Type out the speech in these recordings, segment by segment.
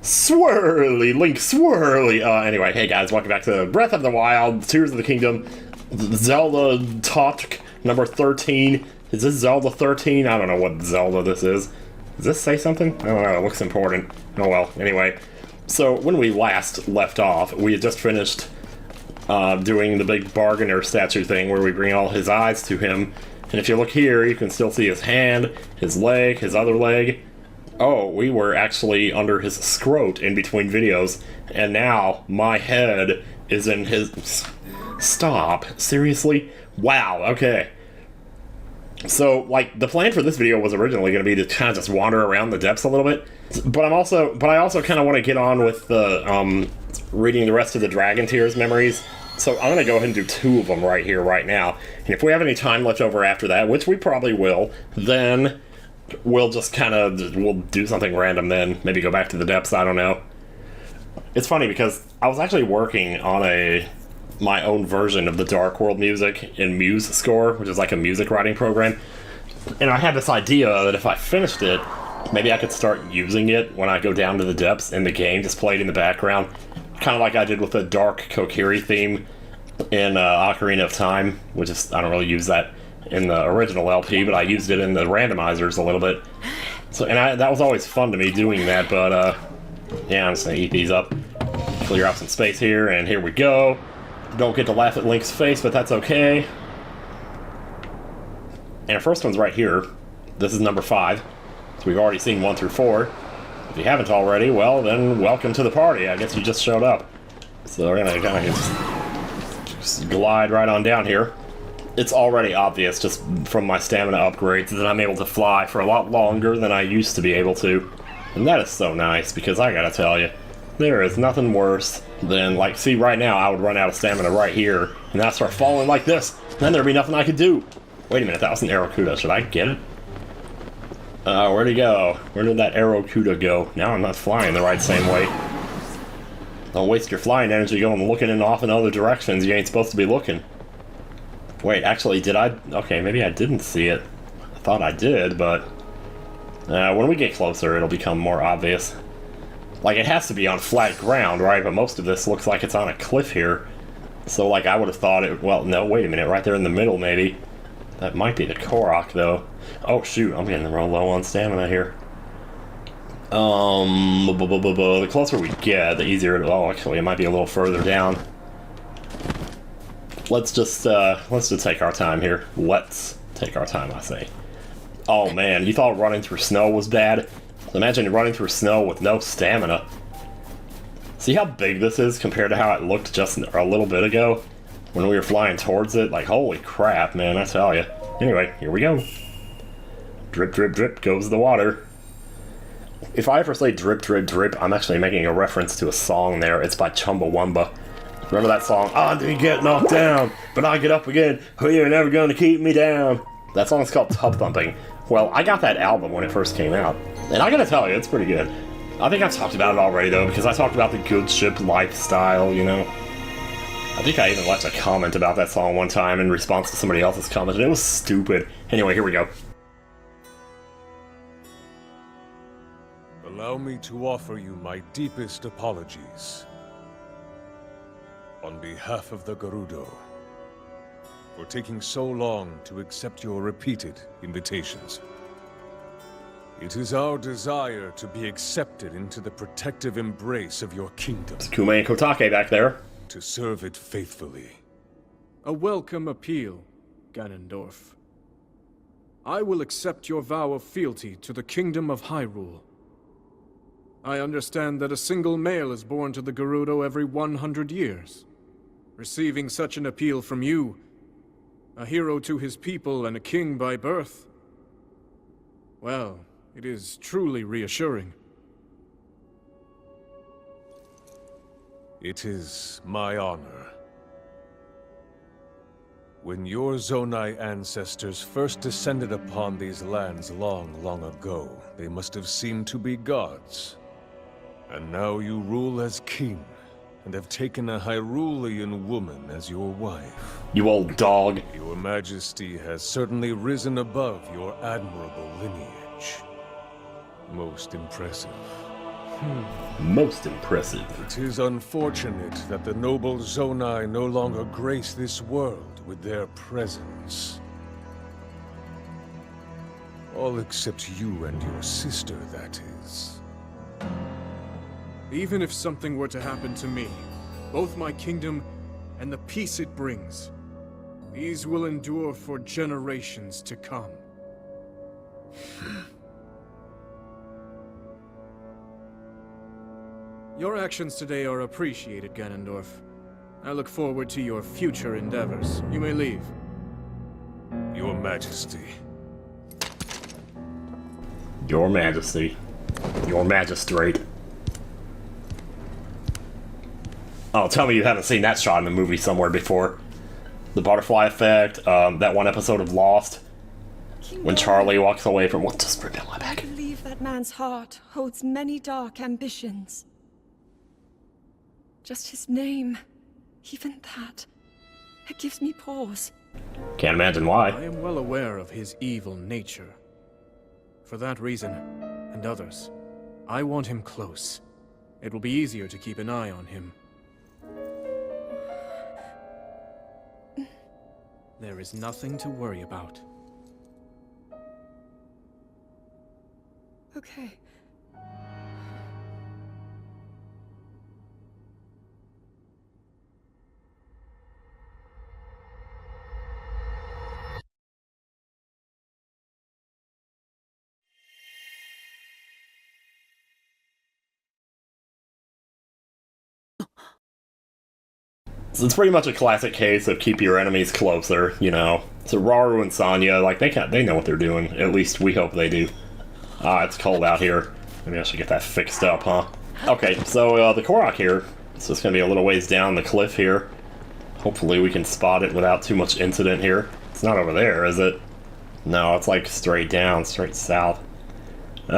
Swirly, Link swirly. Anyway, hey guys, welcome back to Breath of the Wild, Tears of the Kingdom, Zelda TOTK number 13. Is this Zelda 13? I don't know what Zelda this is. Does this say something? I don't know, it looks important. Oh well, anyway. So, when we last left off, we had just finished doing the big bargainer statue thing where we bring all his eyes to him. And if you look here, you can still see his hand, his leg, his other leg. Oh, we were actually under his scrot in between videos, and now my head is in his... Stop. Seriously? Wow, okay. So, like, the plan for this video was originally going to be to kind of just wander around the depths a little bit, but I also kind of want to get on with the, reading the rest of the Dragon Tears memories, so I'm going to go ahead and do 2 of them right here, right now, and if we have any time left over after that, which we probably will, then we'll just kind of, we'll do something random then, maybe go back to the depths, I don't know. It's funny because I was actually working on my own version of the Dark World music in MuseScore, which is like a music writing program, and I had this idea that if I finished it, maybe I could start using it when I go down to the depths in the game, just play it in the background, kind of like I did with the Dark Kokiri theme in Ocarina of Time, which is, I don't really use that in the original LP, but I used it in the randomizers a little bit. So, and that was always fun to me doing that, but yeah, I'm just gonna eat these up. Clear out some space here, and here we go. Don't get to laugh at Link's face, but that's okay. And the first one's right here. This is number 5. So we've already seen 1 through 4. If you haven't already, well, then welcome to the party. I guess you just showed up. So we're gonna kind of just glide right on down here. It's already obvious, just from my stamina upgrades, that I'm able to fly for a lot longer than I used to be able to. And that is so nice, because I gotta tell you, there is nothing worse than, like, see, right now, I would run out of stamina right here, and I'd start falling like this, and then there'd be nothing I could do. Wait a minute, that was an Aerocuda. Should I get it? Where'd he go? Where did that Aerocuda go? Now I'm not flying the right same way. Don't waste your flying energy going looking in off in other directions you ain't supposed to be looking. Wait, actually, did I? Okay, maybe I didn't see it. I thought I did, but when we get closer, it'll become more obvious. Like, it has to be on flat ground, right? But most of this looks like it's on a cliff here. So, like, I would have thought it... Well, no, wait a minute. Right there in the middle, maybe. That might be the Korok, though. Oh, shoot. I'm getting real low on stamina here. The closer we get, the easier it... Oh, actually, it might be a little further down. Let's just take our time here. Let's take our time, I say. Oh, man. You thought running through snow was bad? Imagine running through snow with no stamina. See how big this is compared to how it looked just a little bit ago? When we were flying towards it? Like, holy crap, man, I tell you. Anyway, here we go. Drip, drip, drip goes the water. If I ever say drip, drip, drip, I'm actually making a reference to a song there. It's by Chumbawamba. Remember that song? I didn't get knocked down, but I get up again. You're never gonna keep me down. That song's called Tub Thumping. Well, I got that album when it first came out. And I gotta tell you, it's pretty good. I think I've talked about it already, though, because I talked about the good ship lifestyle, you know? I think I even left a comment about that song one time in response to somebody else's comment, and it was stupid. Anyway, here we go. Allow me to offer you my deepest apologies. On behalf of the Gerudo, for taking so long to accept your repeated invitations. It is our desire to be accepted into the protective embrace of your kingdom. It's Kume and Kotake back there. To serve it faithfully. A welcome appeal, Ganondorf. I will accept your vow of fealty to the Kingdom of Hyrule. I understand that a single male is born to the Gerudo every 100 years. Receiving such an appeal from you, a hero to his people and a king by birth, well, it is truly reassuring. It is my honor. When your Zonai ancestors first descended upon these lands long, long ago, they must have seemed to be gods. And now you rule as king, and have taken a Hyrulean woman as your wife. You old dog. Your Majesty has certainly risen above your admirable lineage. Most impressive. Most impressive. It is unfortunate that the noble Zonai no longer grace this world with their presence. All except you and your sister, that is. Even if something were to happen to me, both my kingdom and the peace it brings, these will endure for generations to come. Your actions today are appreciated, Ganondorf. I look forward to your future endeavors. You may leave. Your Majesty. Your Majesty. Your Magistrate. Oh, tell me you haven't seen that shot in the movie somewhere before. The butterfly effect, that one episode of Lost, when Charlie walks away from what just bring down my back. I believe that man's heart holds many dark ambitions. Just his name, even that, it gives me pause. Can't imagine why. I am well aware of his evil nature. For that reason, and others, I want him close. It will be easier to keep an eye on him. There is nothing to worry about. Okay. So it's pretty much a classic case of keep your enemies closer, you know. So Rauru and Sonia, like, they know what they're doing. At least we hope they do. Ah, it's cold out here. Maybe I should get that fixed up, huh? Okay, so the Korok here, it's just gonna be a little ways down the cliff here. Hopefully we can spot it without too much incident here. It's not over there, is it? No, it's like straight down, straight south. Wait,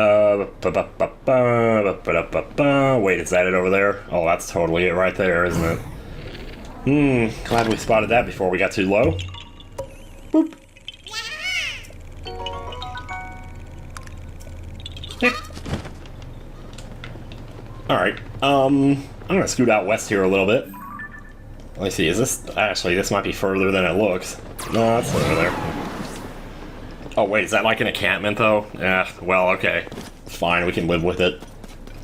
is that it over there? Oh, that's totally it right there, isn't it? Glad we spotted that before we got too low. Boop. Alright, I'm gonna scoot out west here a little bit. Let me see, is this... Actually, this might be further than it looks. No, that's over there. Oh, wait, is that like an encampment, though? Yeah, well, okay. Fine, we can live with it.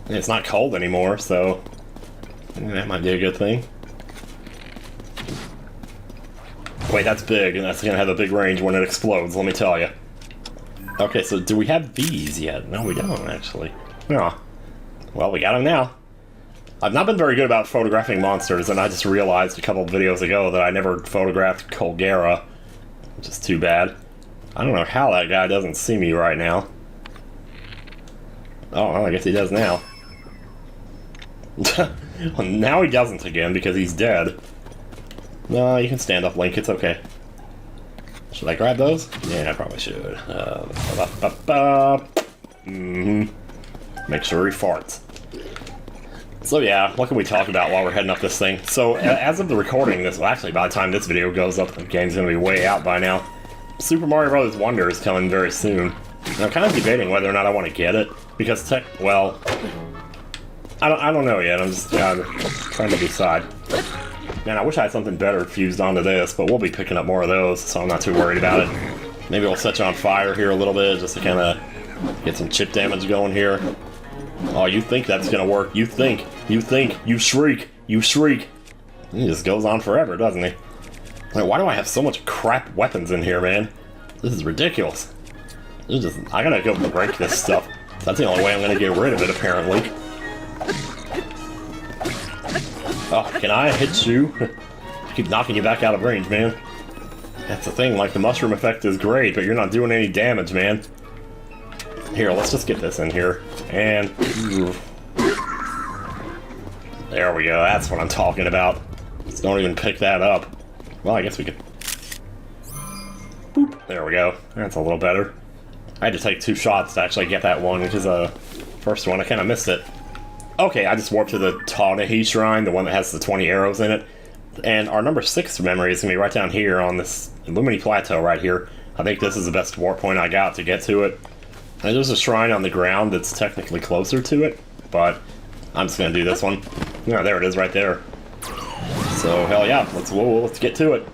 It's not cold anymore, so... that might be a good thing. Wait, that's big, and that's gonna have a big range when it explodes, let me tell you. Okay, so do we have these yet? No, we don't, actually. No. Well, we got them now. I've not been very good about photographing monsters, and I just realized a couple of videos ago that I never photographed Colgera, which is too bad. I don't know how that guy doesn't see me right now. Oh, well, I guess he does now. Well, now he doesn't again, because he's dead. No, you can stand up, Link. It's okay. Should I grab those? Yeah, I probably should. Make sure he farts. So yeah, what can we talk about while we're heading up this thing? So, as of the recording this... Well, actually, by the time this video goes up, the game's gonna be way out by now. Super Mario Bros. Wonder is coming very soon. And I'm kind of debating whether or not I want to get it. Because well... I don't know yet. I'm just trying to decide. Man, I wish I had something better fused onto this, but we'll be picking up more of those, so I'm not too worried about it. Maybe we'll set you on fire here a little bit, just to kind of get some chip damage going here. Oh, you think that's gonna work. You think, you shriek. He just goes on forever, doesn't he? Like, why do I have so much crap weapons in here, man? This is ridiculous. I gotta go break this stuff. That's the only way I'm gonna get rid of it, apparently. Oh, can I hit you? I keep knocking you back out of range, man. That's the thing, like, the mushroom effect is great, but you're not doing any damage, man. Here, let's just get this in here. And... there we go, that's what I'm talking about. Just don't even pick that up. Well, I guess we could... boop. There we go. That's a little better. I had to take 2 shots to actually get that one, which is a... first one, I kind of missed it. Okay, I just warped to the Tawnahi Shrine, the one that has the 20 arrows in it. And our number 6 memory is going to be right down here on this Illumini Plateau right here. I think this is the best warp point I got to get to it. And there's a shrine on the ground that's technically closer to it, but I'm just gonna do this one. Yeah, there it is right there. So, hell yeah, let's get to it.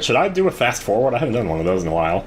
Should I do a fast forward? I haven't done one of those in a while.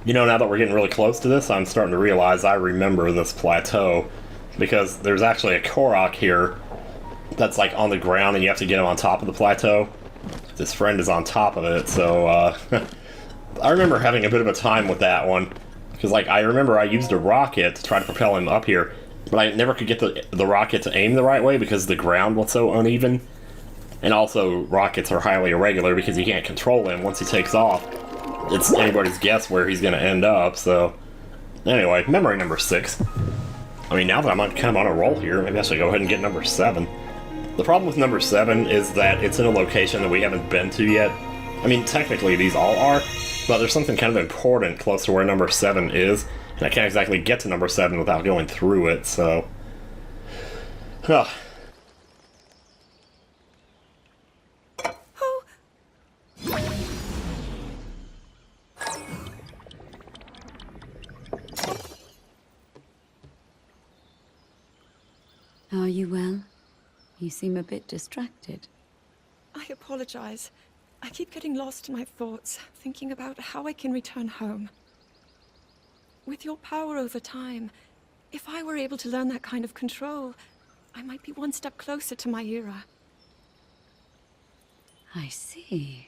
You know, now that we're getting really close to this, I'm starting to realize I remember this plateau, because there's actually a Korok here that's like on the ground and you have to get him on top of the plateau. This friend is on top of it, so I remember having a bit of a time with that one, because like I remember I used a rocket to try to propel him up here, but I never could get the rocket to aim the right way because the ground was so uneven, and also rockets are highly irregular because you can't control him once he takes off. It's anybody's guess where he's going to end up, so... Anyway, memory number 6. I mean, now that I'm kind of on a roll here, maybe I should go ahead and get number 7. The problem with number 7 is that it's in a location that we haven't been to yet. I mean, technically these all are, but there's something kind of important close to where number 7 is, and I can't exactly get to number 7 without going through it, so... Ugh. Are you well? You seem a bit distracted. I apologize. I keep getting lost in my thoughts, thinking about how I can return home. With your power over time, if I were able to learn that kind of control, I might be one step closer to my era. I see.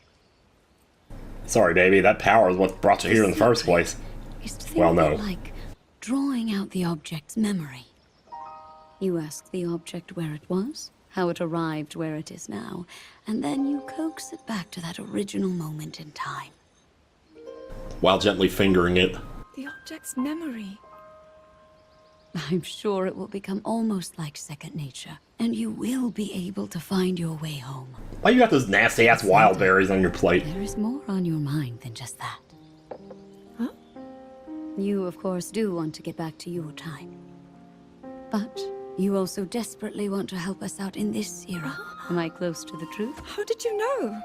Sorry, baby, that power is what brought you here in the first place. Used to think Well, no. like drawing out the object's memory. You ask the object where it was, how it arrived where it is now, and then you coax it back to that original moment in time. While gently fingering it. The object's memory. I'm sure it will become almost like second nature, and you will be able to find your way home. Why you got those nasty-ass wild berries on your plate? There is more on your mind than just that. Huh? You, of course, do want to get back to your time. But you also desperately want to help us out in this era. Am I close to the truth? How did you know?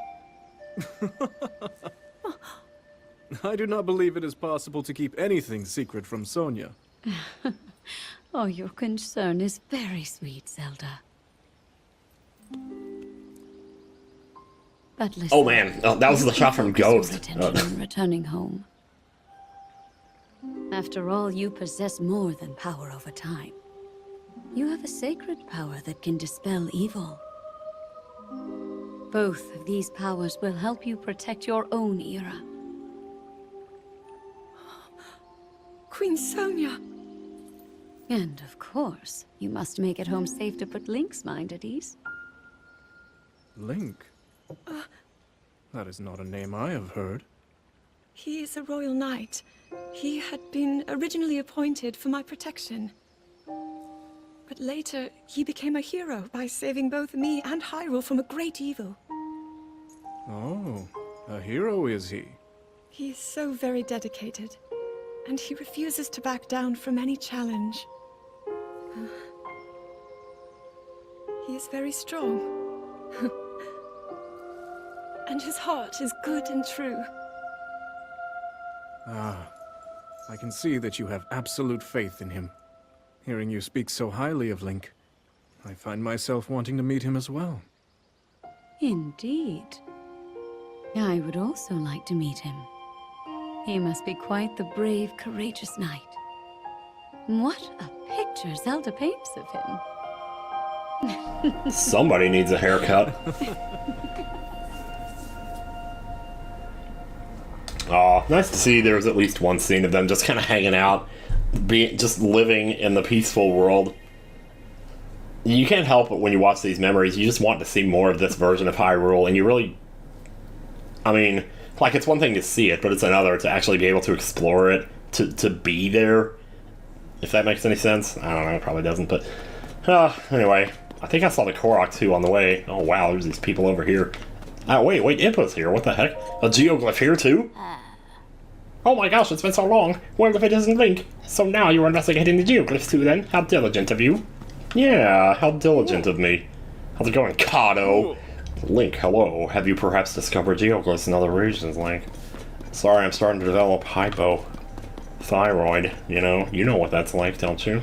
I do not believe it is possible to keep anything secret from Sonia. Oh, your concern is very sweet, Zelda. But listen, Oh man, that was the shot from Ghost. On returning home. After all, you possess more than power over time. You have a sacred power that can dispel evil. Both of these powers will help you protect your own era. Queen Sonia. And of course, you must make it home safe to put Link's mind at ease. Link? That is not a name I have heard. He is a royal knight. He had been originally appointed for my protection. But later, he became a hero by saving both me and Hyrule from a great evil. Oh, a hero is he? He is so very dedicated, and he refuses to back down from any challenge. He is very strong. And his heart is good and true. Ah, I can see that you have absolute faith in him. Hearing you speak so highly of Link, I find myself wanting to meet him as well. Indeed. I would also like to meet him. He must be quite the brave, courageous knight. What a picture Zelda paints of him. Somebody needs a haircut. Aw, nice to see there was at least one scene of them just kind of hanging out, just living in the peaceful world. You can't help it when you watch these memories, you just want to see more of this version of Hyrule, and you really... I mean, Like, it's one thing to see it, but it's another to actually be able to explore it, to be there. If that makes any sense. I don't know, it probably doesn't, but... anyway, I think I saw the Korok, too, on the way. Oh, wow, there's these people over here. Oh, wait, Impa's here, what the heck? A geoglyph here, too? Oh my gosh, it's been so long. Where if it isn't Link? So now you're investigating the geoglyphs, too, then? How diligent of you. Yeah, how diligent of me. How's it going, Kato? Link, hello. Have you perhaps discovered geoglyphs in other regions, Link? Sorry, I'm starting to develop hypothyroid. You know what that's like, don't you?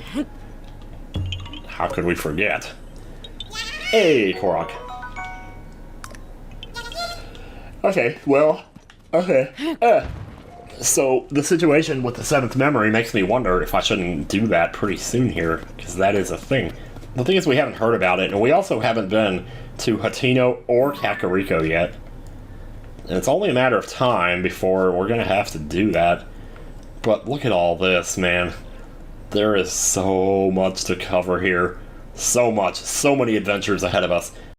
How could we forget? Hey, Korok. Okay, well, okay. So, the situation with the 7th memory makes me wonder if I shouldn't do that pretty soon here, because that is a thing. The thing is, we haven't heard about it, and we also haven't been to Hateno or Kakariko yet. And it's only a matter of time before we're gonna have to do that. But look at all this, man. There is so much to cover here. So much. So many adventures ahead of us.